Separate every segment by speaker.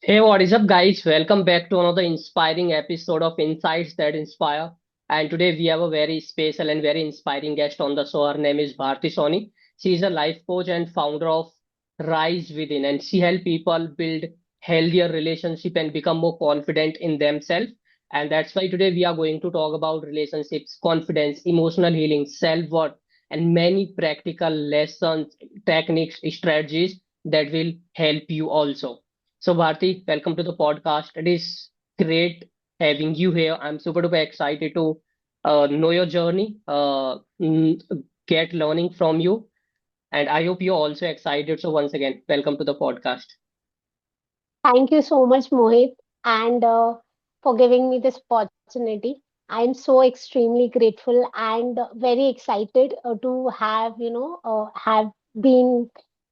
Speaker 1: Hey, what is up, guys? Welcome back to another inspiring episode of Insights That Inspire. And today we have a very special and very inspiring guest on the show. Her name is Bharati Soni. She is a life coach and founder of Rise Within, and she helps people build healthier relationship and become more confident in themselves. And that's why today we are going to talk about relationships, confidence, emotional healing, self-worth, and many practical lessons, techniques, strategies that will help you also. So, Bharti, welcome to the podcast. It is great having you here. I'm super duper excited to know your journey, get learning from you, and I hope you're also excited. So, once again, welcome to the podcast.
Speaker 2: Thank you so much, Mohit, and for giving me this opportunity. I'm so extremely grateful and very excited to have been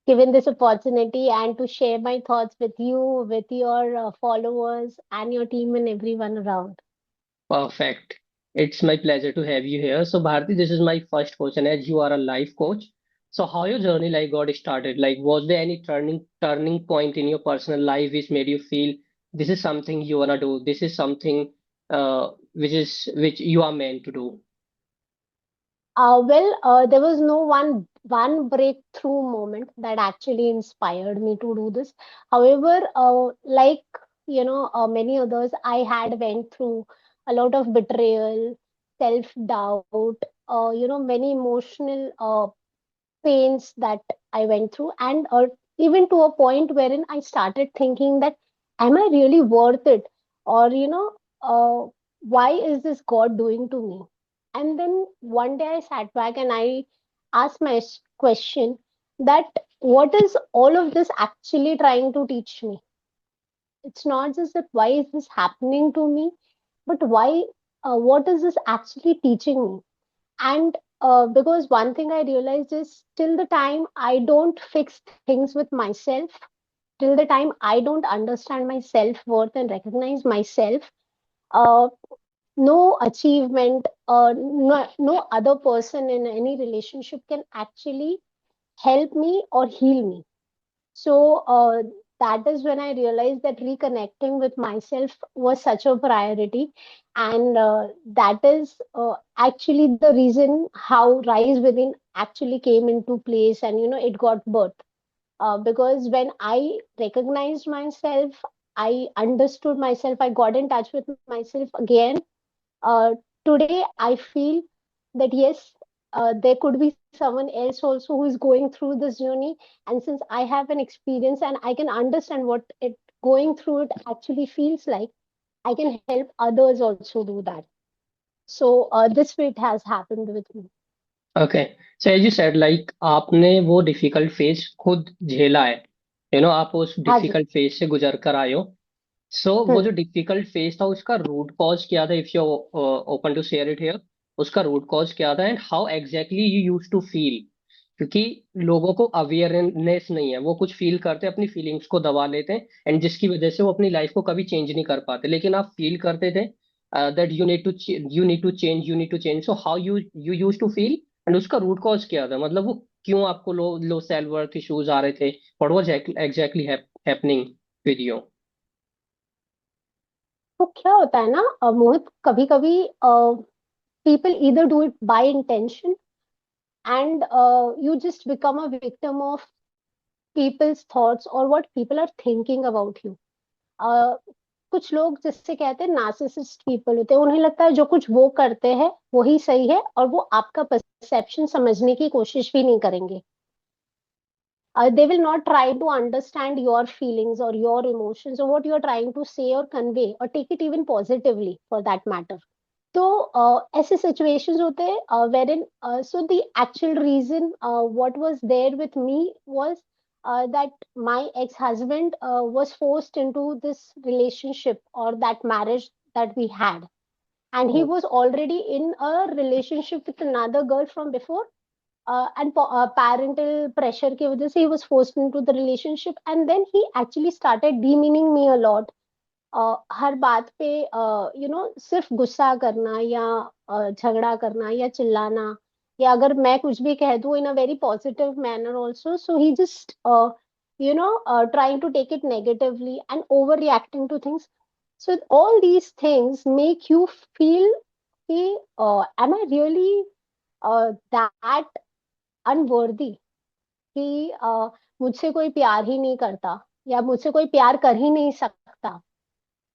Speaker 2: given this opportunity and to share my thoughts with you, with your followers and your team and everyone around.
Speaker 1: Perfect. It's my pleasure to have you here. So, Bharti, this is my first question. As you are a life coach, so how your journey like got started? Like, was there any turning point in your personal life which made you feel this is something you wanna do? This is something which you are meant to do.
Speaker 2: There was no one breakthrough moment that actually inspired me to do this. However, many others, I had went through a lot of betrayal, self-doubt, many emotional pains that I went through, and even to a point wherein I started thinking that, am I really worth it? Or, why is this God doing to me? And then one day I sat back and I asked question that what is all of this actually trying to teach me? It's not just that why is this happening to me, but what is this actually teaching me? And because one thing I realized is till the time I don't fix things with myself, till the time I don't understand my self worth and recognize myself, uh, no achievement, no other person in any relationship can actually help me or heal me. So that is when I realized that reconnecting with myself was such a priority. And that is actually the reason how Rise Within actually came into place and, it got birth. Because when I recognized myself, I understood myself, I got in touch with myself again. Uh, Today, I feel that yes, there could be someone else also who is going through this journey. And since I have an experience and I can understand what it going through it actually feels like, I can help others also do that. So this way it has happened with me.
Speaker 1: Okay so as you said like आपने वो difficult phase खुद झेला है आप उस
Speaker 2: हाँ जी.
Speaker 1: Difficult phase से गुजर कर आए हो सो वो
Speaker 2: हम्म.
Speaker 1: जो डिफिकल्ट फेज था उसका रूट कॉज क्या था if you open to share it here उसका रूट कॉज क्या था and how exactly you use to feel क्योंकि लोगों को अवेयरनेस नहीं है वो कुछ फील करते हैं अपनी फीलिंग्स को दबा लेते हैं एंड जिसकी वजह से वो अपनी लाइफ को कभी चेंज नहीं कर पाते लेकिन आप फील करते थे that you need to change so how you use to feel and उसका रूट कॉज क्या था मतलब वो क्यों आपको low low self worth issues आ रहे थे what was exactly happening with you
Speaker 2: तो क्या होता है ना, मोहित, कभी कभी people either do it by intention and you just become a victim of people's thoughts or what people are thinking about you. uh, कुछ लोग जिससे कहते हैं नार्सिसिस्ट पीपल होते हैं, उन्हें लगता है जो कुछ वो करते हैं वही सही है और वो आपका परसेप्शन समझने की कोशिश भी नहीं करेंगे. They will not try to understand your feelings or your emotions or what you are trying to say or convey or take it even positively for that matter. तो ऐसे situations होते हैं wherein so the actual reason what was there with me was that my ex-husband was forced into this relationship or that marriage that we had, and he was already in a relationship with another girl from before. And parental pressure की वजह से he was forced into the relationship, and then he actually started demeaning me a lot. हर बात पे सिर्फ गुस्सा करना या झगड़ा करना या चिल्लाना, या अगर मैं कुछ भी कह दूं in a very positive manner also, so he just trying to take it negatively and overreacting to things. So all these things make you feel, am I really that unworthy, कि मुझसे कोई प्यार ही नहीं करता, या मुझसे कोई प्यार कर ही नहीं सकता.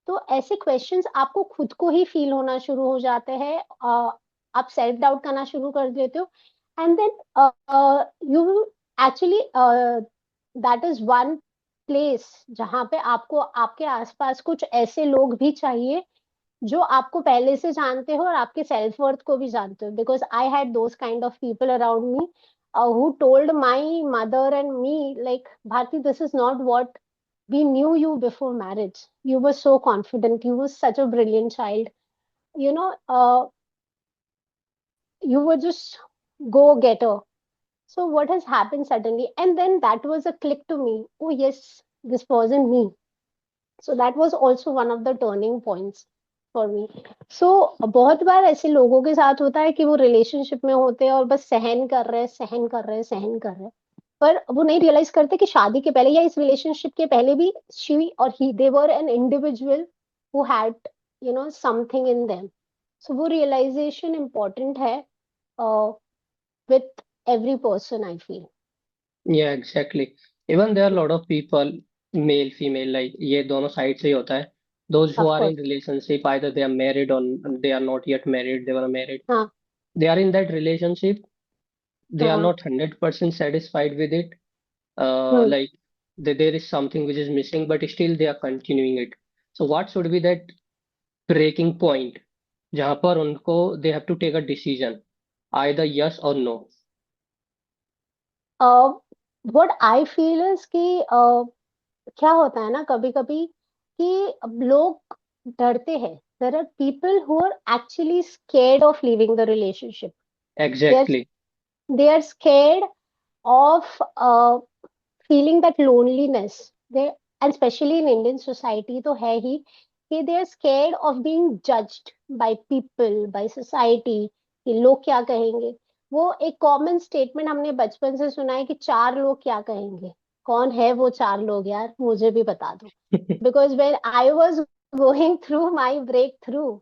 Speaker 2: तो ऐसे क्वेश्चंस आपको खुद को ही फील होना शुरू हो जाते हैं. आप सेल्फ डाउट करना शुरू कर देते हो. And then you actually, that is one place जहाँ पे आपको आपके आसपास कुछ ऐसे लोग भी चाहिए जो आपको पहले से जानते हो और आपके सेल्फ वर्थ को भी जानते हो. Because I had those kind of people around me who told my mother and me, like, Bharti, this is not what we knew you before marriage. You were so confident. You were such a brilliant child. You know, you were just go getter. So what has happened suddenly? And then that was a click to me. Oh yes, this wasn't me. So that was also one of the turning points for me. So बहुत बार ऐसे लोगों के साथ होता है कि वो relationship में होते हैं और बस सहन कर रहे हैं, सहन कर रहे हैं, सहन कर रहे हैं, पर वो नहीं रियलाइज करते कि शादी के पहले या इस रिलेशनशिप के पहले भी शी और he, they were an individual who had something in them. So वो रियलाइजेशन इम्पोर्टेंट है with every person, I feel.
Speaker 1: Yeah, exactly. Even there are a lot of people, male, female, like ये दोनों side से ही होता है. Those who
Speaker 2: of
Speaker 1: are in
Speaker 2: course.
Speaker 1: relationship, either they are married or they are not yet married, they were married.
Speaker 2: हाँ.
Speaker 1: They are in that relationship. They are
Speaker 2: हाँ.
Speaker 1: not 100% satisfied with it.
Speaker 2: Hmm.
Speaker 1: Like there is something which is missing, but still they are continuing it. So what should be that breaking point? जहाँ पर उनको they have to take a decision, either yes or no.
Speaker 2: What I feel is कि क्या होता है ना कभी कभी कि अब लोग डरते हैं. There are people who are actually scared of living the relationship. They are
Speaker 1: Exactly.
Speaker 2: They are scared of feeling that loneliness. They, and especially in Indian society तो है ही, कि they are scared of being judged by people, by society, कि लोग क्या कहेंगे. वो एक common statement हमने बचपन से सुना है कि चार लोग क्या कहेंगे. कौन है वो चार लोग यार, मुझे भी बता दो. Because when I was going through my breakthrough,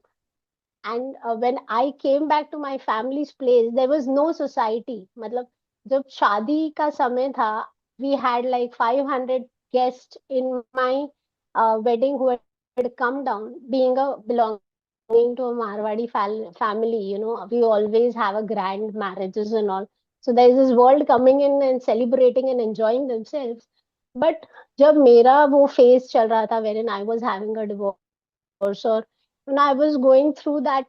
Speaker 2: and when I came back to my family's place, there was no society. मतलब जब शादी का समय था, we had like 500 guests in my wedding who had come down. Being a belonging to a Marwadi family, we always have a grand marriages and all. So there is this world coming in and celebrating and enjoying themselves. But जब मेरा वो phase चल रहा था, wherein I was having a divorce, or when I was going through that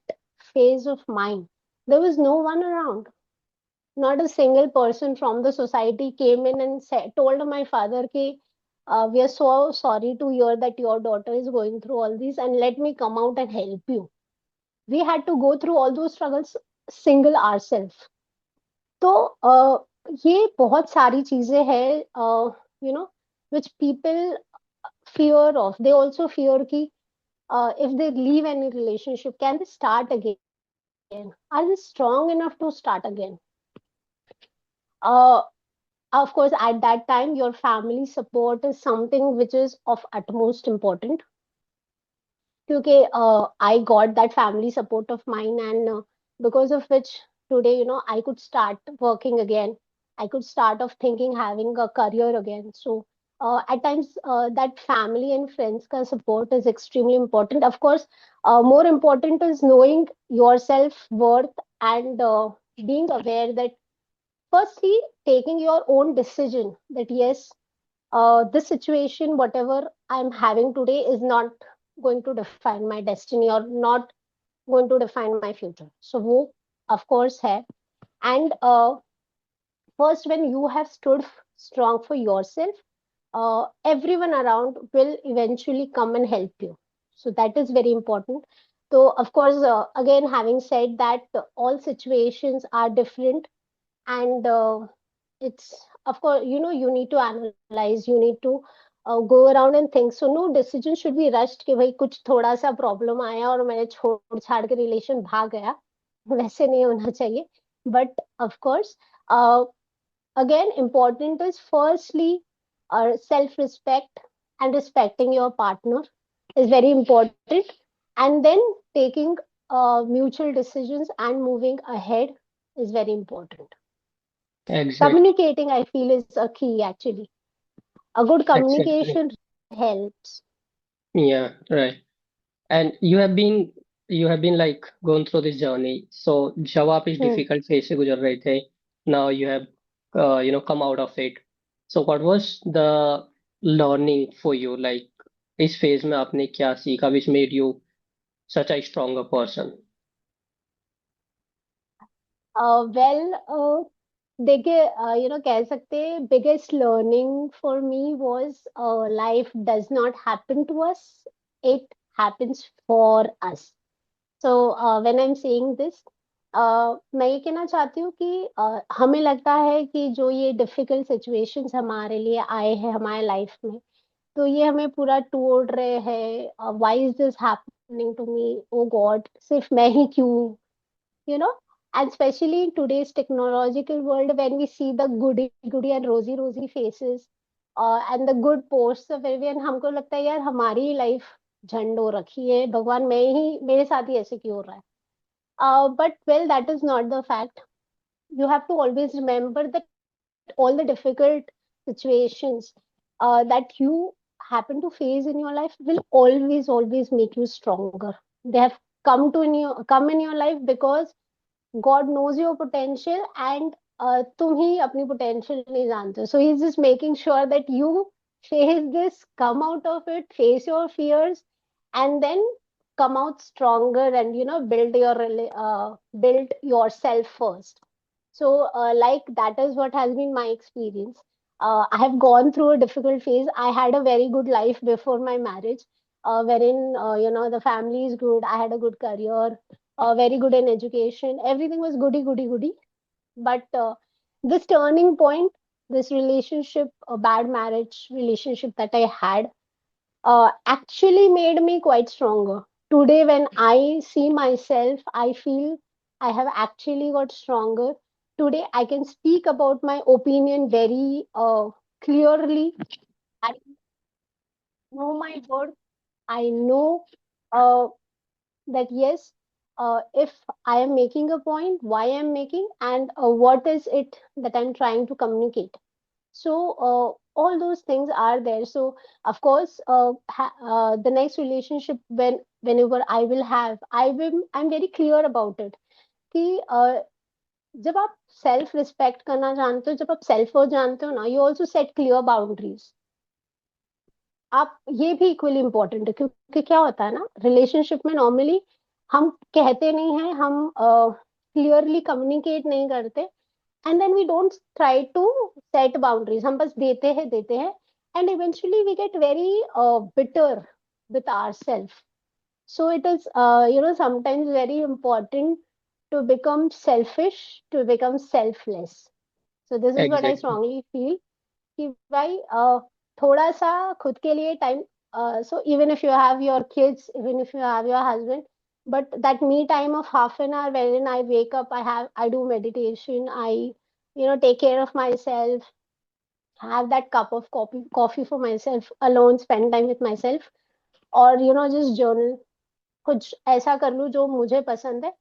Speaker 2: phase of mine, there was no one around. Not a single person from the society came in and told my father ki, we are so sorry to hear that your daughter is going through all this, and let me come out and help you. We had to go through all those struggles single ourselves. तो ये बहुत सारी चीजें हैं, which people fear of. They also fear ki, if they leave any relationship, can they start again? Are they strong enough to start again? uh, of course, at that time, your family support is something which is of utmost important. Because I got that family support of mine, and because of which today, I could start working again. I could start of thinking having a career again. So at times, that family and friends ka support is extremely important. Of course, more important is knowing your self worth, and being aware that, firstly, taking your own decision that yes, this situation, whatever I'm having today, is not going to define my destiny or not going to define my future. So, wo, of course, hai. And first, when you have stood strong for yourself, everyone around will eventually come and help you. So, that is very important. So, of course, again, having said that, all situations are different, and it's, of course, you need to analyze, you need to go around and think. So no decision should be rushed कि भाई कुछ थोड़ा सा problem आया और मैंने छोड़ छाड़ के रिलेशन भाग गया. वैसे नहीं होना चाहिए. But of course, uh, again, important is firstly or self respect and respecting your partner is very important. And then taking mutual decisions and moving ahead is very important.
Speaker 1: Exactly.
Speaker 2: Communicating, I feel, is a key actually. A good
Speaker 1: Exactly.
Speaker 2: communication helps.
Speaker 1: Yeah, right. And you have been like going through this journey. So जब आप इस
Speaker 2: Hmm.
Speaker 1: difficult phase से गुजर रहे थे, now you have come out of it. So what was the learning for you? Like इस phase में आपने क्या सीखा which made you such a stronger person?
Speaker 2: Well, देखिए, कह सकते हैं biggest learning for me was life does not happen to us, it happens for us. So when I'm saying this, मैं ये कहना चाहती हूँ कि हमें लगता है कि जो ये डिफिकल्ट सिचुएशंस हमारे लिए आए हैं हमारे लाइफ में, तो ये हमें पूरा तोड़ रहे हैं, why is this happening to me, oh God सिर्फ मैं ही क्यों, you know and especially in today's technological world when we see the goody goody and rosy faces and the good posts of everyone, हमको लगता है यार हमारी life झंड हो रखी है, भगवान मैं ही, मेरे साथ ही ऐसे क्यों हो रहा है. But well, that is not the fact. You have to always remember that all the difficult situations that you happen to face in your life will always make you stronger. They have come in your life because God knows your potential and तुम ही अपनी potential नहीं जानते हो. So he's just making sure that you face this, come out of it, face your fears, and then come out stronger and build yourself first. So like that is what has been my experience. I have gone through a difficult phase. I had a very good life before my marriage, wherein the family is good. I had a good career, very good in education. Everything was goody, goody, goody. But this turning point, this relationship, a bad marriage relationship that I had, actually made me quite stronger. Today, when I see myself, I feel I have actually got stronger. Today, I can speak about my opinion very clearly. I know my worth. I know uh, that yes, if I am making a point, why I'm making, and what is it that I'm trying to communicate. So all those things are there. So of course, the next relationship whenever I will have, I'm very clear about it. कि जब आप self respect करना जानते हो, जब आप self worth जानते हो ना, you also set clear boundaries. आप ये भी इक्वली इम्पोर्टेंट है, क्योंकि क्या होता है ना रिलेशनशिप में नॉर्मली हम कहते नहीं हैं, हम क्लियरली कम्युनिकेट नहीं करते, and then we don't try to set boundaries. हम बस देते हैं and eventually we get very bitter with ourselves. So it is sometimes very important to become selfish, to become selfless. So this is what I
Speaker 1: Exactly.
Speaker 2: strongly feel कि भाई थोड़ा सा खुद के लिए time. So even if you have your kids, even if you have your husband, but that me time of half an hour wherein I wake up, I do meditation, I take care of myself, have that cup of coffee for myself alone, spend time with myself, और just journal, कुछ ऐसा कर लूँ जो मुझे पसंद है.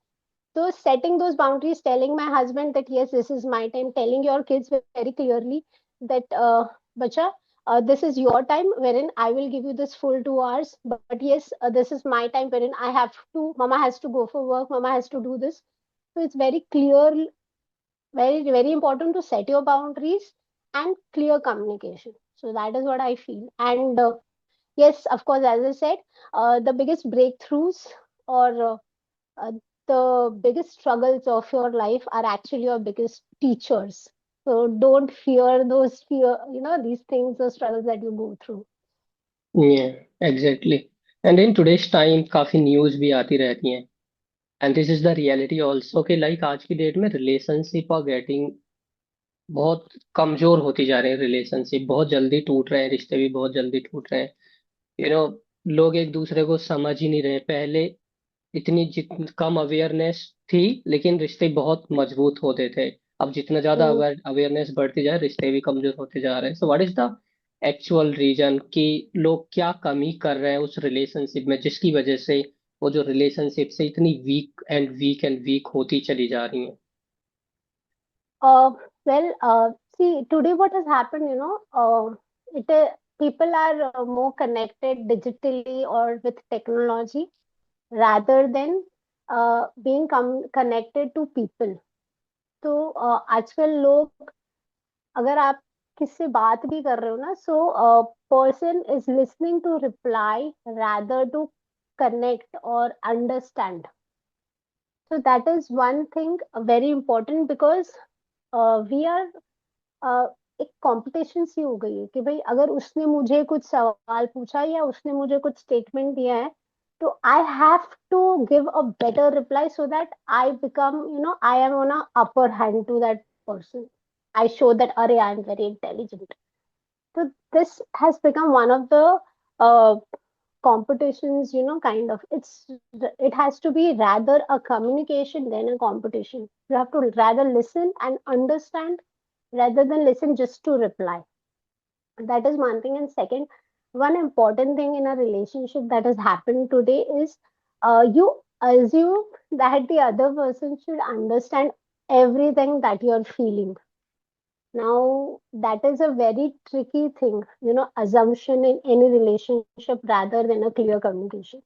Speaker 2: So setting those boundaries, telling my husband that yes, this is my time, telling your kids very clearly that bacha, this is your time wherein I will give you this full 2 hours. But yes, this is my time wherein I have to. Mama has to go for work. Mama has to do this. So it's very clear, very important to set your boundaries and clear communication. So that is what I feel. And yes, of course, as I said, the biggest breakthroughs or uh, the biggest struggles of your life are actually your biggest teachers. So don't fear these things, the struggles that you go through.
Speaker 1: Yeah, exactly. And in today's time काफी news भी आती रहती हैं. And this is the reality also कि like आज की date में relationship और गेटिंग बहुत कमजोर होती जा रहे हैं. रिलेशनशिप बहुत जल्दी टूट रहे हैं, रिश्ते भी बहुत जल्दी टूट रहे हैं. यू नो लोग एक दूसरे को समझ ही नहीं रहे. पहले इतनी कम अवेयरनेस थी लेकिन रिश्ते बहुत मजबूत होते थे. अब जितना ज्यादा
Speaker 2: Mm.
Speaker 1: अवेयरनेस बढ़ती जाए रिश्ते भी कमजोर होते जा रहे हैं. So what is the actual reason कि लोग क्या कमी कर रहे हैं उस रिलेशनशिप में, जिसकी वजह से वो जो रिलेशनशिप से इतनी वीक एंड वीक होती चली जा रही हैं।
Speaker 2: Uh, see, today what has happened, it people are more connected digitally or with technology rather than being connected to people. तो आजकल लोग, अगर आप किससे बात भी कर रहे हो ना, so person is listening to reply rather to connect or understand. So that is one thing very important because we are एक कंपटीशन सी हो गई है कि भाई अगर उसने मुझे कुछ सवाल पूछा या उसने मुझे कुछ स्टेटमेंट दिया है, तो I have to give a better reply so that I become, I am on a upper hand to that person. I show that अरे I am very intelligent. So this has become one of the competitions, kind of. It has to be rather a communication than a competition. You have to rather listen and understand rather than listen just to reply. That is one thing. And second, one important thing in a relationship that has happened today is you assume that the other person should understand everything that you're feeling. Now, that is a very tricky thing, assumption in any relationship rather than a clear communication.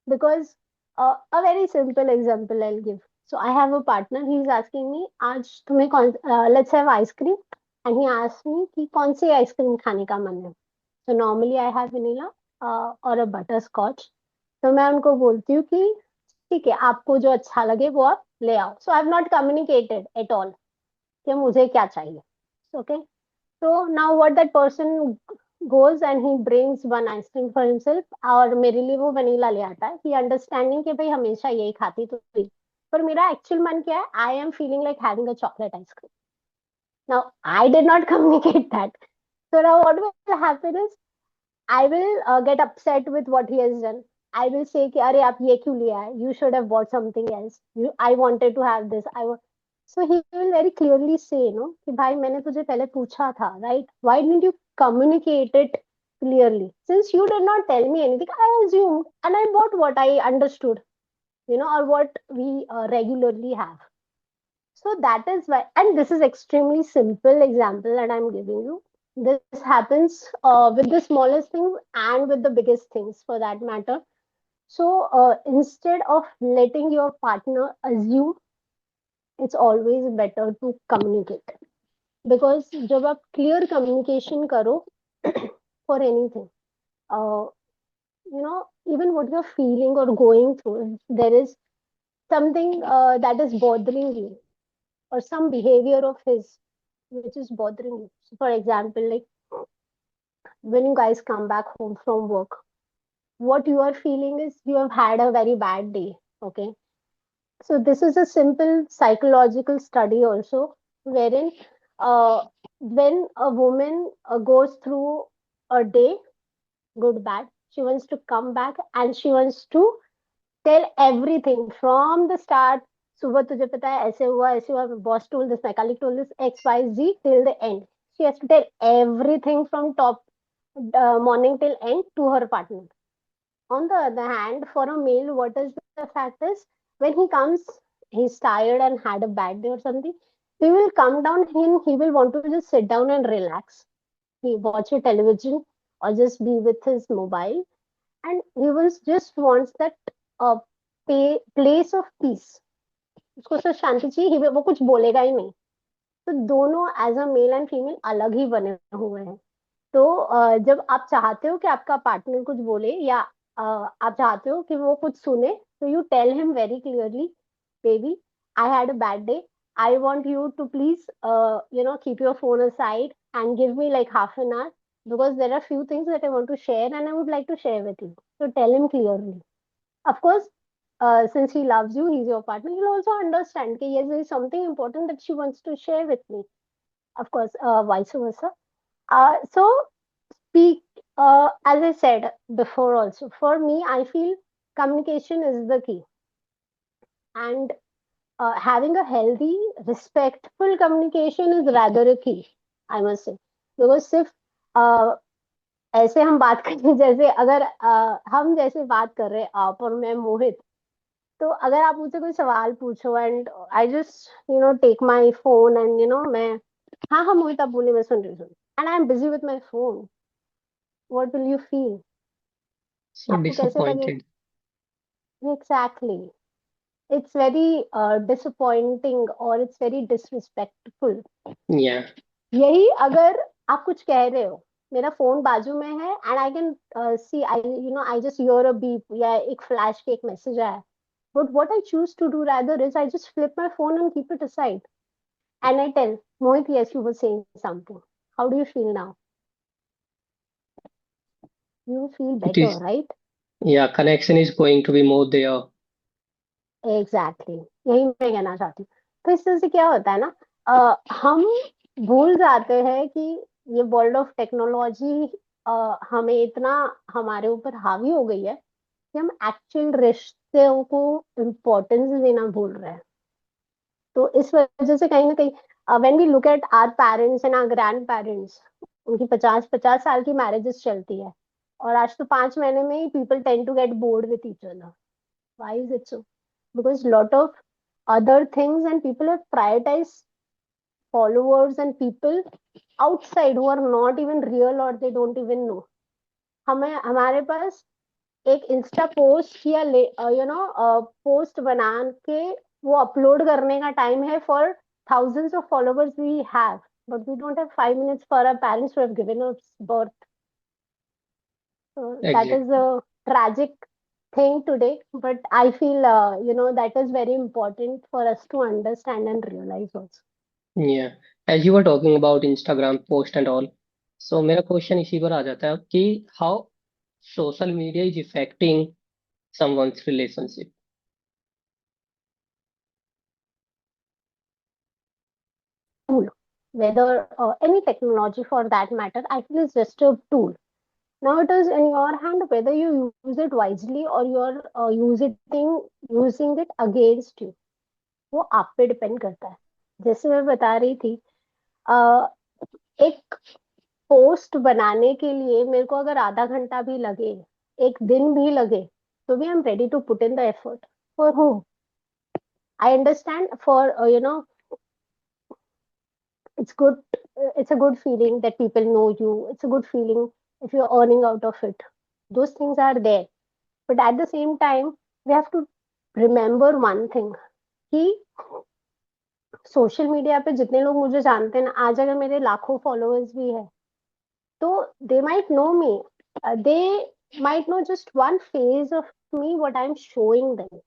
Speaker 2: Because a very simple example I'll give. So I have a partner, he's asking me, आज तुम्हें let's have ice cream. And he asked me कि कौन सी ice cream खाने का मन है. So normally I have vanilla or a butterscotch. तो मैं उनको बोलती हूँ कि ठीक है, आपको जो अच्छा लगे वो आप ले आओ. So I have not communicated at all कि मुझे क्या चाहिए. Okay. So now what that person goes and he brings one ice cream for himself और मेरे लिए वो वनीला ले आता है. He understanding कि भाई हमेशा यही खाती तो थी. पर मेरा एक्चुअल मन क्या है? I am feeling like having a chocolate ice cream. Now I did not communicate that. So now what will happen is I will get upset with what he has done. I will say कि अरे आप ये क्यों लिया है? You should have bought something else. I wanted to have this. So he will very clearly say, कि भाई मैंने तुझे पहले पूछा था, right? Why didn't you communicate it clearly? Since you did not tell me anything, I assumed and I bought what I understood, or what we regularly have. So that is why, and this is extremely simple example that I'm giving you. This happens with the smallest things and with the biggest things for that matter. So instead of letting your partner assume, it's always better to communicate. Because जब आप clear communication करो for anything, uh, even what you're feeling or going through, if there is something that is bothering you or some behavior of his which is bothering you. So for example, like when you guys come back home from work, what you are feeling is you have had a very bad day. Okay. So this is a simple psychological study also, wherein when a woman goes through a day, good, bad, she wants to come back and she wants to tell everything from the start. सुबह तुझे पता है ऐसे हुआ boss told this, my colleague told this, XYZ till the end. She has to tell everything from top morning till end to her partner. On the other hand, for a male, what is the fact is when he comes, he's tired and had a bad day or something, he will come down and he will want to just sit down and relax. He watch a television or just be with his mobile, and he will just wants that uh, place of peace. उसको सिर्फ शांति चाहिए, वो कुछ बोलेगा ही नहीं. तो दोनों as a male and female अलग ही बने हुए हैं. तो जब आप चाहते हो कि आपका पार्टनर कुछ बोले या आप चाहते हो कि वो कुछ सुने, तो you tell him very clearly, baby, I had a bad day, I want you to please keep your phone aside and give me like half an hour because there are few things that I want to share and I would like to share with you. So tell him clearly. Of course, since he loves you, he's your partner, he'll also understand that yes, there is something important that she wants to share with me. Of course, vice versa. So speak, as I said before also, for me, I feel communication is the key. And having a healthy, respectful communication is rather a key, I must say. Because if ऐसे हम बात करें जैसे अगर हम जैसे बात कर रहे हैं आप और मैं मोहित, तो अगर आप मुझसे कोई सवाल पूछो and I just take my phone and मैं, हाँ हाँ मोहित आप बोलिए, मैं सुन रही हूँ, and I am busy with my phone, what will you feel?
Speaker 1: So
Speaker 2: आपको कैसे लगेगा?
Speaker 1: disappointed.
Speaker 2: Exactly, it's very disappointing और इट्स वेरी डिसरिस्पेक्टफुल।
Speaker 1: Yeah.
Speaker 2: यही अगर आप कुछ कह रहे हो, मेरा फोन बाजू में है and I can see, I I just hear a beep या एक फ्लैश के एक मैसेज आया, but what I choose to do rather is I just flip my phone and keep it aside and I tell Mohit, yes, you were saying something, how do you feel now? You feel
Speaker 1: It
Speaker 2: better,
Speaker 1: is,
Speaker 2: right?
Speaker 1: yeah, connection is going to be more there.
Speaker 2: Exactly यही मैं कहना चाहती हूँ। तो इस तरह से क्या होता है ना, हम भूल जाते हैं कि ये वर्ल्ड ऑफ टेक्नोलॉजी हमें इतना हमारे ऊपर हावी हो गई है कि हम एक्चुअल रिश्तों को इम्पोर्टेंस देना भूल रहे हैं। तो इस वजह से कहीं ना कहीं when we look at our parents and our grandparents, उनकी 50-50 साल की मैरिजेस चलती है, और आज तो 5 महीने में ही people tend to get bored with each other. Why is it so? Because lot of other things and people have prioritized followers and people outside who are not even real or they don't even know. हमें हमारे पास एक Insta post या post बना के वो upload करने का time है for thousands of followers we have, but we don't have 5 minutes for our parents who have given us birth. So that is
Speaker 1: Exactly.
Speaker 2: a tragic thing today, but I feel, that is very important for us to understand and realize also.
Speaker 1: Yeah. As you were talking about Instagram post and all, so मेरा question इसी पर आ जाता है कि how social media is affecting someone's relationship.
Speaker 2: Tool, whether any technology for that matter, I feel is just a tool. Now it is in your hand whether you use it wisely or you're using it against you. वो आप पे depend करता है। जैसे मैं बता रही थी, अ, एक पोस्ट बनाने के लिए मेरे को अगर आधा घंटा भी लगे, एक दिन भी लगे, तो भी I am ready to put in the effort. For who? I understand for it's good, it's a good feeling that people know you, it's a good feeling if you're earning out of it, those things are there, but at the same time we have to remember one thing कि social media पे जितने लोग मुझे जानते हैं ना, आज अगर मेरे लाखों फॉलोअर्स भी है, तो they might know me, they might know just one phase of me what I'm showing them.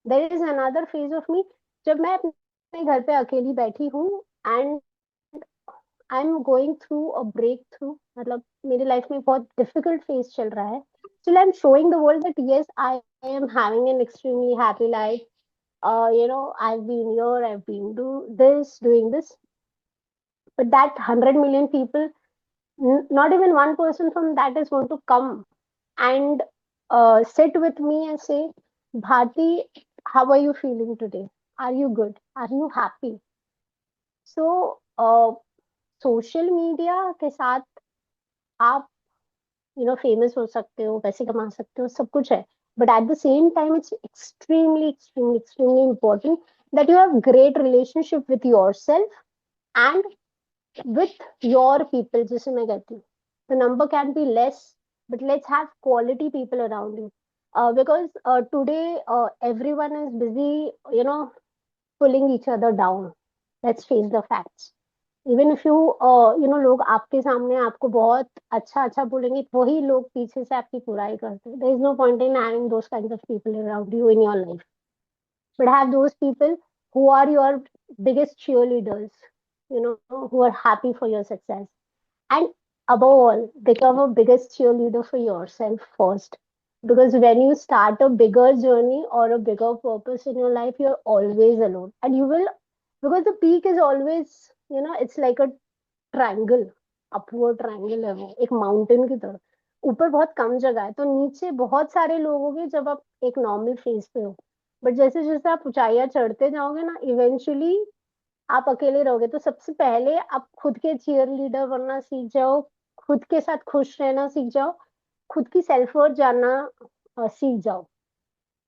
Speaker 2: There is another phase of me जब मैं अपने घर पे अकेली बैठी हूँ and I am going through a breakthrough, मतलब मेरी लाइफ में बहुत डिफिकल्ट फेज चल रहा है, still I'm showing the world that yes, I am having an extremely happy life. I've been here, I've been doing this, but that 100 million people, not even one person from that is going to come and sit with me and say, Bharti, how are you feeling today? Are you good? Are you happy? So social media के साथ आप famous हो सकते हो, पैसे कमा सकते हो, सब कुछ है, but at the same time it's extremely extremely extremely important that you have great relationship with your self and with your people. जैसे मैं कहती हूँ, the number can be less, but let's have quality people around you, because today everyone is busy, pulling each other down. Let's face the facts. Even if you लोग आपके सामने आपको बहुत अच्छा अच्छा बोलेंगे, वही लोग पीछे से आपकी बुराई करते हैं। There is no point in having those kinds of people around you in your life, but have those people who are your biggest cheerleaders, who are happy for your success. And above all, become a biggest cheerleader for yourself first. Because when you start a bigger journey or a bigger purpose in your life, you're always alone. And you will, because the peak is always, it's like a triangle, upward triangle है वो, एक mountain की तरह। ऊपर बहुत कम जगह है, तो नीचे बहुत सारे लोग होंगे जब आप एक नॉर्मल फेज पे हो, बट जैसे जैसे आप ऊंचाइयां चढ़ते जाओगे ना, इवेंचुअली आप अकेले रहोगे। तो सबसे पहले आप खुद के चीयर लीडर बनना सीख जाओ, खुद के साथ खुश रहना सीख जाओ, खुद की सेल्फ वर्थ जानना सीख जाओ.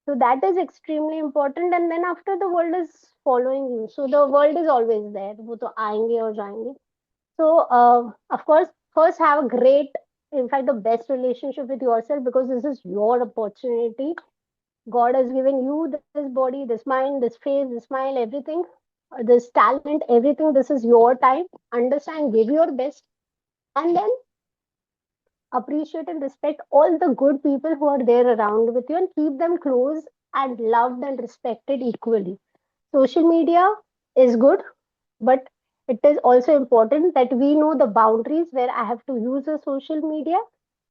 Speaker 2: So that is extremely important. And then after, the world is following you. So the world is always there. वो तो आएंगे और जाएंगे. So of course, first have a great, in fact, the best relationship with yourself, because this is your opportunity. God has given you this body, this mind, this face, this smile, everything, this talent, everything. This is your time. Understand, give your best, and then appreciate and respect all the good people who are there around with you, and keep them close and loved and respected equally. Social media is good, but it is also important that we know the boundaries where I have to use the social media,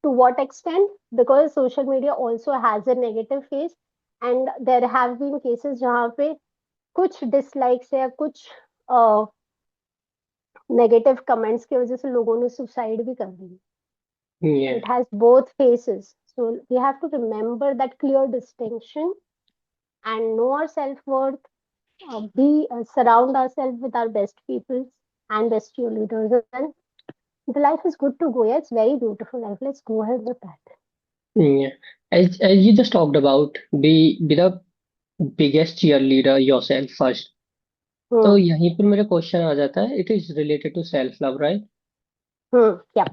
Speaker 2: to what extent, because social media also has a negative face. And there have been cases जहाँ पे कुछ dislikes या कुछ negative comments की वजह से लोगों ने सुसाइड भी कर दी.
Speaker 1: Yeah.
Speaker 2: It has both faces. So we have to remember that clear distinction and know our self worth. Be surround ourselves with our best people and best cheerleaders, and the life is good to go. Yeah, it's very beautiful life. Let's go ahead with that.
Speaker 1: Yeah. As you just talked about, be the biggest cheerleader yourself first. तो
Speaker 2: Hmm.
Speaker 1: यहीं पर मेरा question आ जाता है, it is related to self love, right?
Speaker 2: Hmm. Yeah.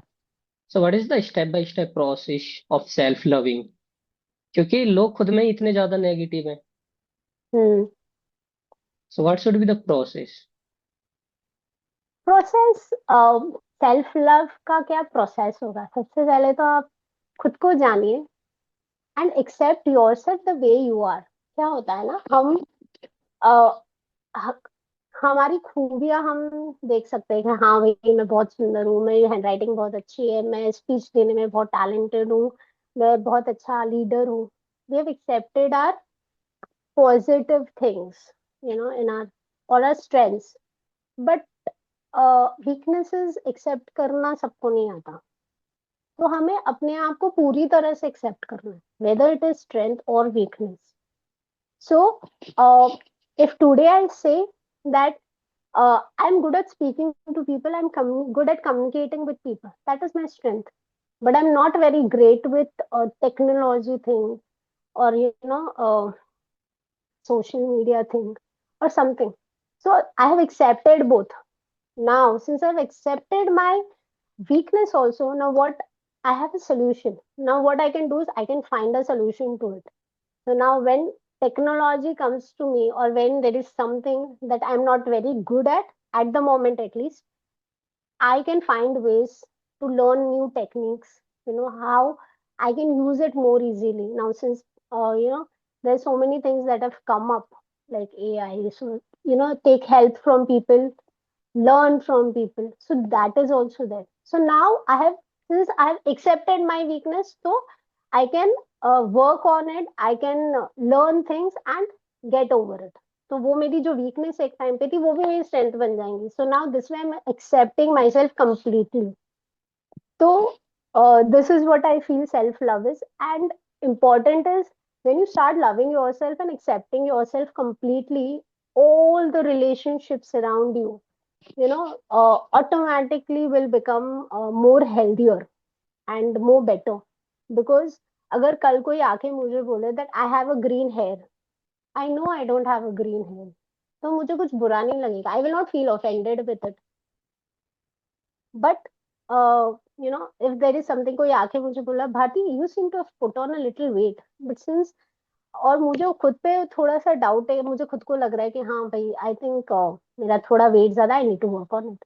Speaker 1: So what is the step by step process of self loving? क्योंकि लोग खुद में ही इतने ज्यादा नेगेटिव हैं.
Speaker 2: Hmm.
Speaker 1: So what should be the process?
Speaker 2: Process. Self love का क्या process होगा? सबसे पहले तो आप खुद को जानिए and accept yourself the way you are. क्या होता है ना, हम uh, हमारी खूबियां हम देख सकते हैं कि हाँ भाई, मैं बहुत सुंदर हूँ, मेरी हैंडराइटिंग बहुत अच्छी है, मैं स्पीच देने में बहुत टैलेंटेड हूँ, मैं बहुत अच्छा लीडर हूँ. We have accepted our positive things, in our और our strengths. But weaknesses accept करना सबको नहीं आता. तो हमें अपने आप को पूरी तरह से एक्सेप्ट करना है, वेदर इट इज स्ट्रेंथ और weakness. So, if today I say that I'm good at speaking to people, good at communicating with people, that is my strength. But I'm not very great with technology thing, or social media thing or something. So I have accepted both. Now, since I've accepted my weakness also, now what, I have a solution. Now what I can do is I can find a solution to it. So now when technology comes to me, or when there is something that I'm not very good at the moment at least, I can find ways to learn new techniques, how I can use it more easily. Now, since, there's so many things that have come up, like AI. So, take help from people, learn from people. So that is also there. So now since I have accepted my weakness, so I can work on it. I can learn things and get over it. तो वो मेरी जो weakness एक time पे थी, वो भी मेरी स्ट्रेंथ बन जाएंगी. So now this way I am accepting my self completely. तो this is what I feel self love is. And important is, when you start loving yourself and accepting yourself completely, all the relationships around you, automatically will become more healthier and more better. Because अगर कल कोई आके मुझे बोले that I have a green hair, I know I don't have a green hair, तो मुझे कुछ बुरा नहीं लगेगा. I will not feel offended with it. But if there is something, कोई आके मुझे बोला, Bharti, you seem to have put on a little weight, but since, और मुझे खुद पे थोड़ा सा डाउट है, मुझे खुद को लग रहा है कि हाँ भाई, आई थिंक मेरा थोड़ा वेट ज्यादा, I need to work on it.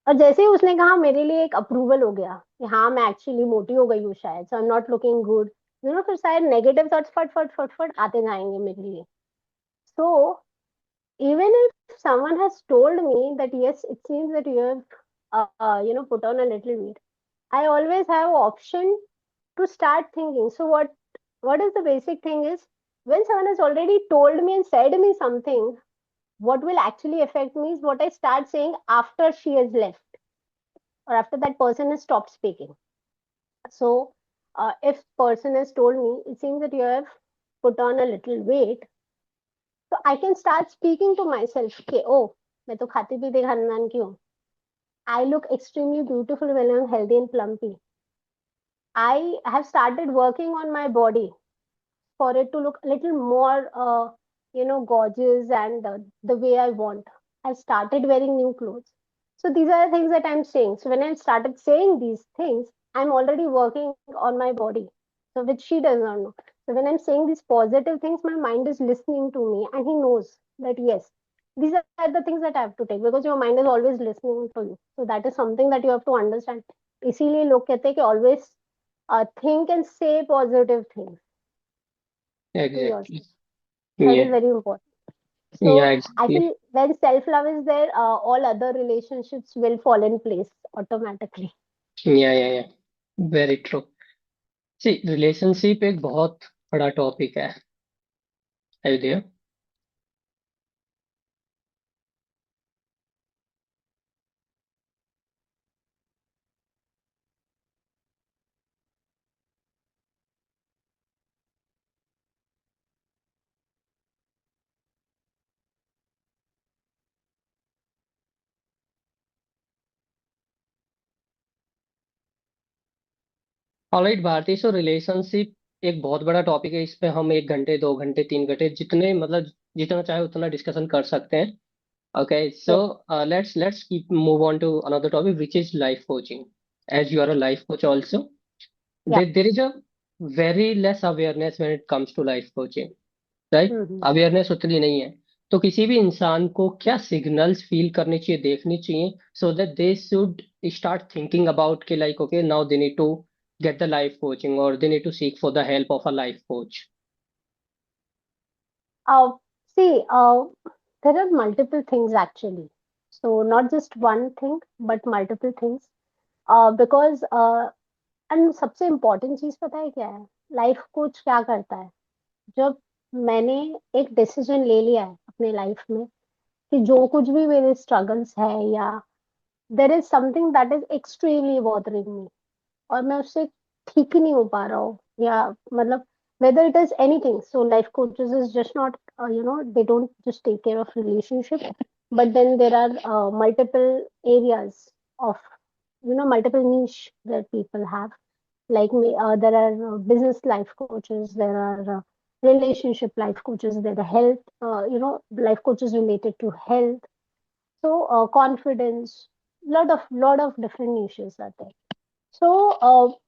Speaker 2: और जैसे ही उसने कहा, मेरे लिए एक अप्रूवल हो गया कि हाँ, मैं एक्चुअली मोटी हो गई हूँ शायद, so I am not looking good. फिर शायद नेगेटिव थॉट्स फट फट फट फट आते जाएंगे मेरे लिए. सो even if someone has told me that yes, it seems that you have put on a little weight, I always have option to start thinking. So what is the basic thing is, when someone has already told me and said me something, what will actually affect me is what I start saying after she has left, or after that person has stopped speaking. So if person has told me, it seems that you have put on a little weight, so I can start speaking to myself कि ओ, मैं तो खाती पीती खानदान की हूँ, I look extremely beautiful when I'm healthy and plumpy. I have started working on my body for it to look a little more, gorgeous and the way I want. I started wearing new clothes. So these are the things that I'm saying. So when I started saying these things, I'm already working on my body. So which she does not know. So when I'm saying these positive things, my mind is listening to me and he knows that yes, these are the things that I have to take because your mind is always listening to you. So that is something that you have to understand. इसीलिए लोग कहते हैं कि always think and say positive things to
Speaker 1: Exactly.
Speaker 2: yourself. That is
Speaker 1: Yeah.
Speaker 2: very important.
Speaker 1: Yeah,
Speaker 2: So I
Speaker 1: exactly.
Speaker 2: feel when self love is there, all other relationships will fall in place automatically.
Speaker 1: Yeah, yeah, yeah. Very true. See, relationship एक बहुत बड़ा topic है। Are you there? Alright Bharti, so relationship एक बहुत बड़ा topic है। इस पे हम 1 घंटे, 2 घंटे, 3 घंटे, जितने मतलब जितना चाहे उतना डिस्कशन कर सकते हैं। Okay, so
Speaker 2: Yes.
Speaker 1: Let's keep move on to another topic which is life coaching. As you are a life coach also,
Speaker 2: Yeah.
Speaker 1: there is a very less awareness when it comes to life coaching, right?
Speaker 2: Mm-hmm.
Speaker 1: Awareness उतनी नहीं है। तो किसी भी इंसान को क्या signals feel करने चाहिए, देखनी चाहिए, so that they should start thinking about के like okay now they need to get the life coaching और they need to seek for the help of a life coach.
Speaker 2: See, there are multiple things actually. So not just one thing, but multiple things. Because and सबसे important चीज पता है क्या है? Life coach क्या करता है? जब मैंने एक डिसीजन ले लिया है अपने लाइफ में कि जो कुछ भी मेरे स्ट्रगल्स है या there is something that is extremely bothering me और मैं उससे ठीक ही नहीं हो पा रहा हूँ या मतलब whether it is anything, so life coaches is just not they don't just take care of relationship, but then there are multiple areas of multiple niche that people have, like me. There are business life coaches, there are relationship life coaches, there are health life coaches related to health, so confidence, lot of different niches are there. So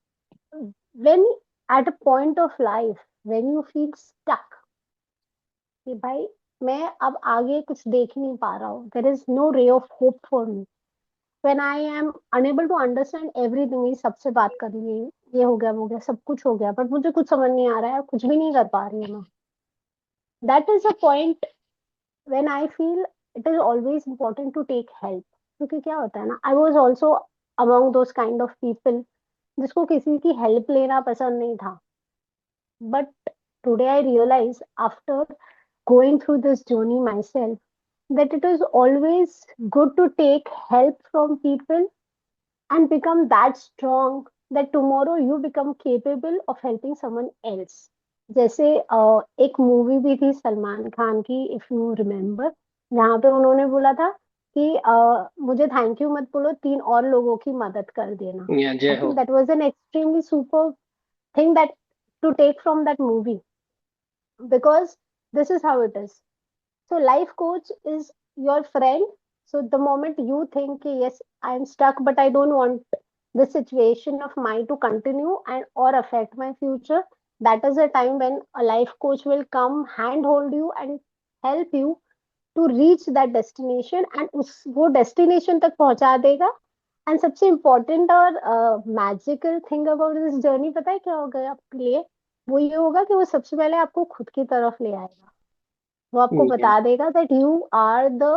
Speaker 2: when at a point of life when you feel stuck कि भाई मैं अब आगे कुछ देख ही नहीं पा रहा हूँ, there is no ray of hope for me, when I am unable to understand everything, ये सबसे बात करनी है, ये हो गया वो हो गया सब कुछ हो गया बट मुझे कुछ समझ नहीं आ रहा है, कुछ भी नहीं कर पा रही हूँ मैं, that is a point when I feel it is always important to take help. क्योंकि क्या होता है ना, I was also among those kind of people जिसको किसी की हेल्प लेना पसंद नहीं था, but today I realize after going through this journey myself that it is always good to take help from people and become that strong that tomorrow you become capable of helping someone else. जैसे एक movie भी थी सलमान खान की, if you remember, जहाँ पे उन्होंने बोला था कि मुझे थैंक यू मत बोलो, 3 और लोगों की मदद कर देना.
Speaker 1: या
Speaker 2: आई
Speaker 1: जय हो।
Speaker 2: Think that was an extremely super thing that to take from that movie, because this is how it is. So life coach is your friend. So the moment you think yes, I'm stuck but I don't want the situation of mine to continue and or affect my future, that is a time when a life coach will come handhold you and help you to reach that destination and उस वो destination तक पहुंचा देगा. And सबसे important और magical thing about this journey पता है क्या होगा आपके लिए? वो ये होगा कि वो सबसे पहले आपको खुद की तरफ ले आएगा. वो आपको
Speaker 1: या
Speaker 2: बता देगा that you are the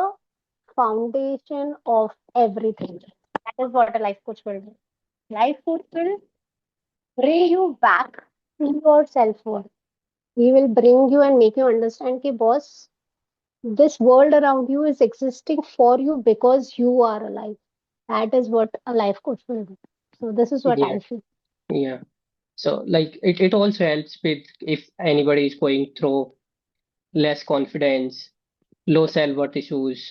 Speaker 2: foundation of everything. That is what a life coach will do. Life coach will bring you back to your self worth. He will bring you and make you understand कि boss, this world around you is existing for you because you are alive. That is what a life coach will do. So this is what
Speaker 1: या
Speaker 2: I feel.
Speaker 1: या so like it also helps with if anybody is going through less confidence, low self-worth issues,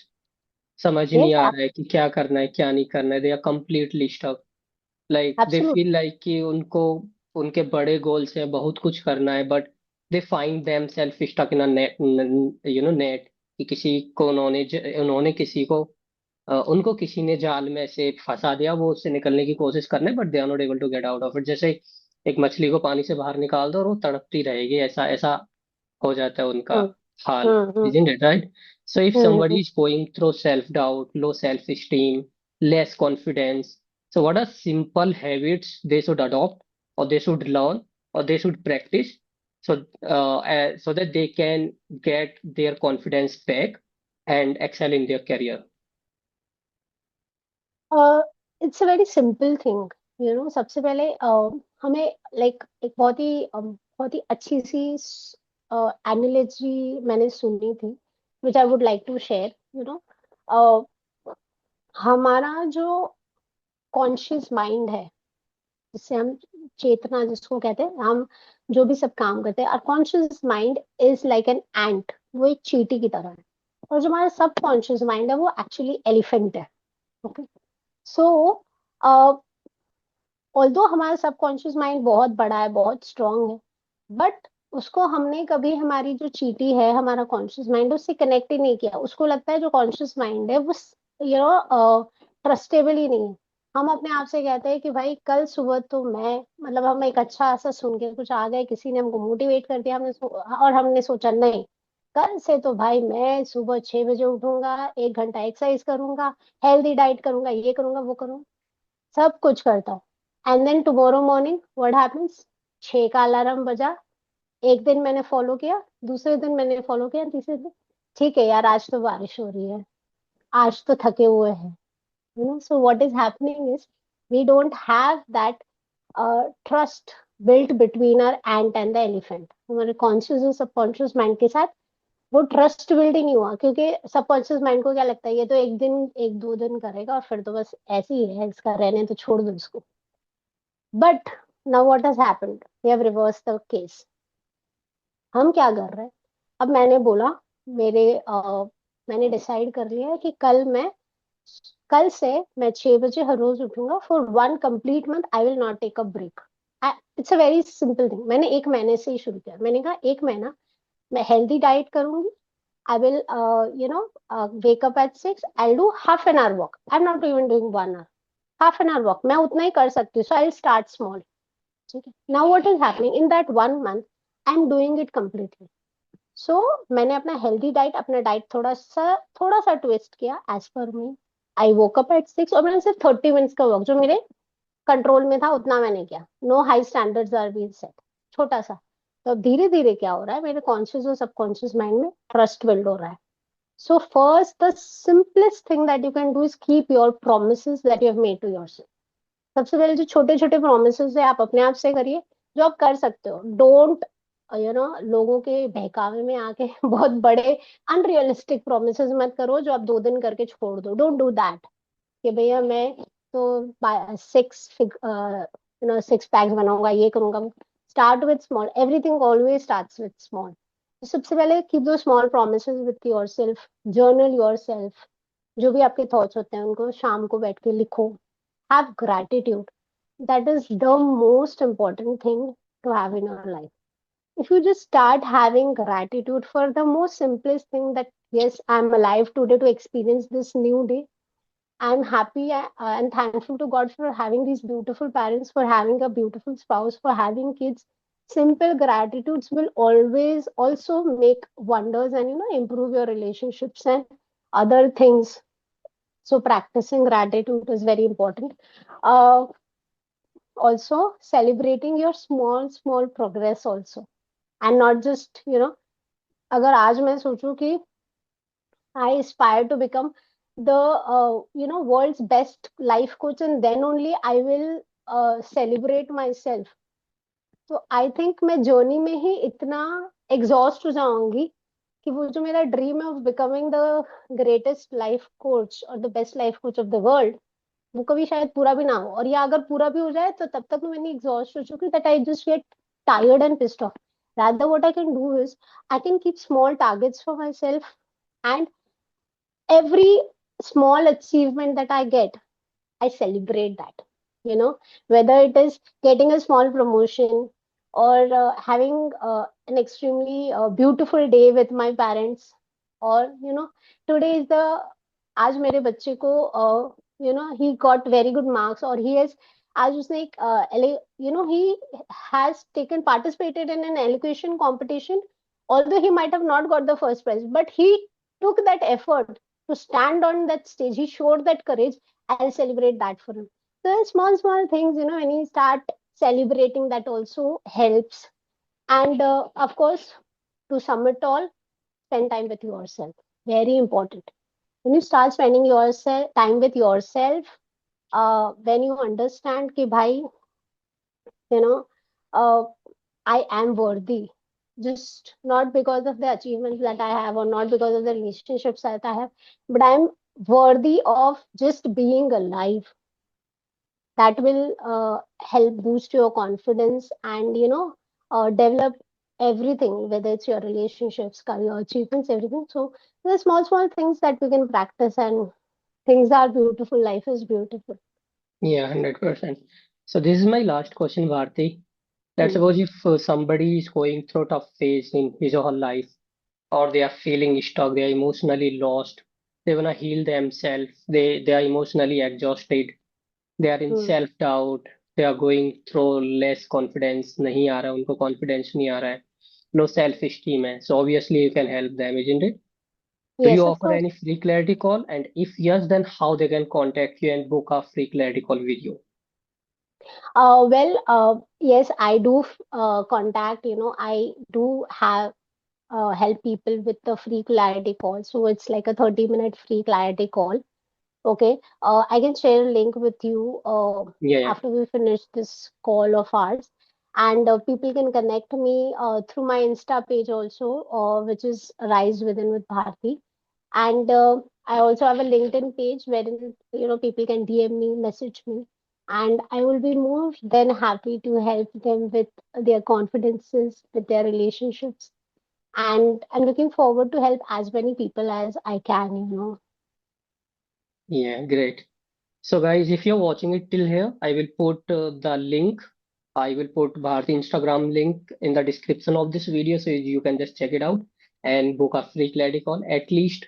Speaker 1: समझ ही नहीं
Speaker 2: Yes,
Speaker 1: आ रहा है कि क्या करना है क्या नहीं करना है, they are completely stuck. Like they
Speaker 2: absolutely.
Speaker 1: Feel like कि उनको उनके बड़े गोल्स हैं, बहुत कुछ करना है, but they find them self stuck in a net, net, कि किसी को उन्होंने किसी को उनको किसी ने जाल में से फंसा दिया, वो उससे निकलने की कोशिश कर रहे हैं, but they are not able to get out of it. जैसे एक मछली को पानी से बाहर निकाल दो और वो तड़पती रहेगी, ऐसा ऐसा हो जाता है उनका
Speaker 2: Hmm.
Speaker 1: Hall.
Speaker 2: Hmm. Hmm.
Speaker 1: Isn't it right? So if
Speaker 2: Hmm.
Speaker 1: somebody
Speaker 2: Hmm.
Speaker 1: is going through self-doubt, low self-esteem, less confidence, so what are simple habits they should adopt, or they should learn, or they should practice, so that they can get their confidence back and excel in their career?
Speaker 2: It's a very simple thing, सबसे पहले हमें like एक बहुत ही अच्छी सी analogy मैंने सुनी थी, which I would like to share. हमारा जो कॉन्शियस माइंड है, जिससे हम चेतना जिसको कहते हैं, हम जो भी सब काम करते हैं, और conscious mind is like an ant, वो एक चींटी की तरह है। और जो हमारा सब कॉन्शियस माइंड है वो एक्चुअली एलिफेंट है। ओके, सो ऑल्दो हमारा सबकॉन्शियस माइंड बहुत बड़ा है, बहुत स्ट्रांग है, बट उसको हमने कभी, हमारी जो चीटी है, हमारा कॉन्शियस माइंड, उससे कनेक्ट ही नहीं किया। उसको लगता है जो कॉन्शियस माइंड है वो ट्रस्टेबल ही नहीं है। हम अपने आप से कहते हैं कि भाई कल सुबह तो मैं, मतलब हम एक अच्छा सा सुन के कुछ आ गए, किसी ने हमको मोटिवेट कर दिया, और हमने सोचा नहीं, कल से तो भाई मैं सुबह 6 बजे उठूंगा, 1 घंटा एक्सरसाइज करूंगा, हेल्दी डाइट करूंगा, ये करूंगा वो करूंगा, सब कुछ करता हूँ। And then tomorrow morning what happens, 6 का अलार्म बजा, एक दिन मैंने फॉलो किया, दूसरे दिन मैंने फॉलो किया, तीसरे दिन ठीक है यार आज तो बारिश हो रही है, आज तो थके हुए हैं। So what is happening is we don't have that trust built between our ant and the elephant. हमारे कॉन्शियस और सबकॉन्शियस माइंड के साथ वो ट्रस्ट बिल्ड ही नहीं हुआ, क्योंकि सबकॉन्शियस माइंड को क्या लगता है, ये तो एक दिन, 1-2 दिन करेगा और फिर तो बस ऐसे ही है, इसका रहने तो छोड़ दो इसको। But now what has happened, we have reverse the case. हम क्या कर रहे हैं, अब मैंने बोला, मैंने डिसाइड कर लिया है कि कल से मैं 6 बजे हर रोज उठूंगा, for 1 complete month I will not take a break. It's a very simple thing, मैंने 1 महीने से ही शुरू किया। मैंने कहा 1 महीना मैं हेल्दी डाइट करूंगी, I will, wake up at 6. I'll do half an hour walk. I'm not even doing 1 hour. Half an hour walk. मैं उतना ही कर सकती हूँ. So I'll start small. ठीक है. Now what is happening in that 1 month? I'm doing it completely. So मैंने अपना healthy diet, अपना डाइट थोड़ा सा ट्विस्ट किया as per me. I woke up at 6 और मैंने सिर्फ 30 मिनट्स का वॉक, जो मेरे कंट्रोल में था उतना मैंने किया। No high standards are been set, छोटा सा। तो अब धीरे धीरे क्या हो रहा है, मेरे कॉन्शियस और सबकॉन्शियस माइंड में ट्रस्ट बिल्ड हो रहा है। So first, the simplest thing that you can do is keep your promises that you have made to yourself. सबसे पहले जो छोटे छोटे प्रोमिस है आप अपने आप से करिए, जो आप कर सकते हो। डोंट लोगों के बहकावे में आके बहुत बड़े अनरियलिस्टिक प्रोमिस मत करो जो आप 2 दिन करके छोड़ दो। डोंट डू दैट कि भैया मैं तो 6 पैक्स बनाऊंगा, ये करूंगा। Start with small, everything always starts with small. सबसे पहले कीप दो small promises with your self, journal your self. जो भी आपके थॉट्स होते हैं उनको शाम को बैठ के लिखो। Have gratitude, that is the most important thing to have in your life. If you just start having gratitude for the most simplest thing, that yes, I'm alive today to experience this new day, I'm happy and thankful to God for having these beautiful parents, for having a beautiful spouse, for having kids. Simple gratitudes will always also make wonders and improve your relationships and other things. So practicing gratitude is very important. Uh, Also celebrating your small progress also, and not just अगर आज मैं सोचूं कि I aspire to become the world's best life coach, and then only I will celebrate myself. तो I think मैं journey में ही इतना exhaust हो जाऊंगी कि वो जो मेरा ड्रीम है of becoming the greatest life coach और the best life coach of the world, वो कभी शायद पूरा भी ना हो। और या अगर पूरा भी हो जाए तो तब तक मैं इतनी एग्जॉस्ट हो चुकी that I just get tired and pissed off. rather what I can do is I can keep small targets for myself, and every small achievement that I get, I celebrate that. You know, whether it is getting a small promotion or having an extremely beautiful day with my parents, or today is the आज मेरे बच्चे को he got very good marks, or he has आज उसने एक he has taken participated in an elocution competition, although he might have not got the first prize, but he took that effort to stand on that stage. He showed that courage. I'll celebrate that for him. So small, small things, when you start celebrating, that also helps. And of course, to sum it all, spend time with yourself. Very important. When you start spending yourself time with yourself, when you understand कि भाई, you know, uh, I am worthy, just not because of the achievements that I have or not because of the relationships that I have, but I'm worthy of just being alive. That will help boost your confidence and develop everything, whether it's your relationships, career achievements, everything. So the small small things that we can practice, and things are beautiful, life is beautiful.
Speaker 1: Yeah, 100%. So this is my last question, Bharti. Let's
Speaker 2: Hmm.
Speaker 1: suppose if somebody is going through a tough phase in his or her life, or they are feeling stuck, they are emotionally lost, they wanna heal themselves, they are emotionally exhausted, they are in
Speaker 2: Hmm.
Speaker 1: self-doubt, they are going through less confidence, नहीं आ रहा है उनको confidence नहीं आ रहा है, low self-esteem है. So obviously you can help them, isn't it? Do you
Speaker 2: Yes, of
Speaker 1: offer
Speaker 2: course.
Speaker 1: any free clarity call? And if yes, then how they can contact you and book a free clarity call with you?
Speaker 2: Yes, I do contact, I do have help people with the free clarity call. So it's like a 30-minute free clarity call. Okay, I can share a link with you
Speaker 1: Yeah, yeah.
Speaker 2: after we finish this call of ours, and people can connect me through my Insta page also, which is Rise Within with Bharti, and I also have a LinkedIn page wherein people can DM me, message me, and I will be more than happy to help them with their confidences, with their relationships, and I'm looking forward to help as many people as I can.
Speaker 1: Yeah, great. So, guys, if you're watching it till here, I will put the link. I will put Bharti Instagram link in the description of this video so you can just check it out and book a free clarity call. At least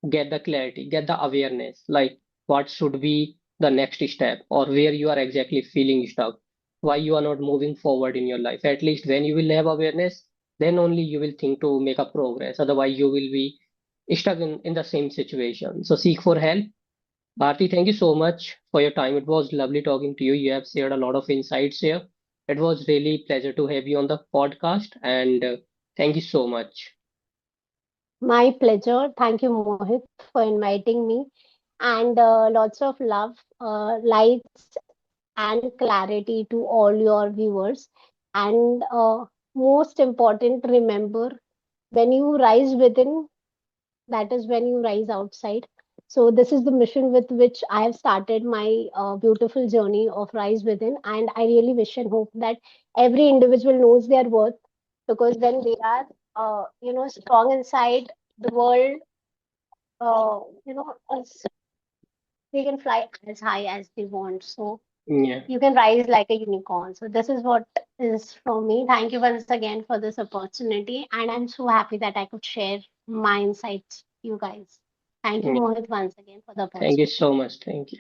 Speaker 1: get the clarity, get the awareness, like what should be the next step or where you are exactly feeling stuck, why you are not moving forward in your life. At least when you will have awareness, then only you will think to make a progress. Otherwise, you will be stuck in the same situation. So, seek for help. Bharti, thank you so much for your time. It was lovely talking to you. You have shared a lot of insights here. It was really pleasure to have you on the podcast, and thank you so much.
Speaker 2: My pleasure. Thank you, Mohit, for inviting me. And lots of love, lights, and clarity to all your viewers. And most important, remember, when you rise within, that is when you rise outside. So, this is the mission with which I have started my beautiful journey of Rise Within. And I really wish and hope that every individual knows their worth, because when they are, strong inside, the world, they can fly as high as they want. So
Speaker 1: Yeah,
Speaker 2: you can rise like a unicorn. So this is what is from me. Thank you once again for this opportunity, and I'm so happy that I could share my insights to you guys. Thank you,
Speaker 1: yeah.
Speaker 2: Mohit, once again for the
Speaker 1: Thank you
Speaker 2: opportunity.
Speaker 1: so much. Thank you.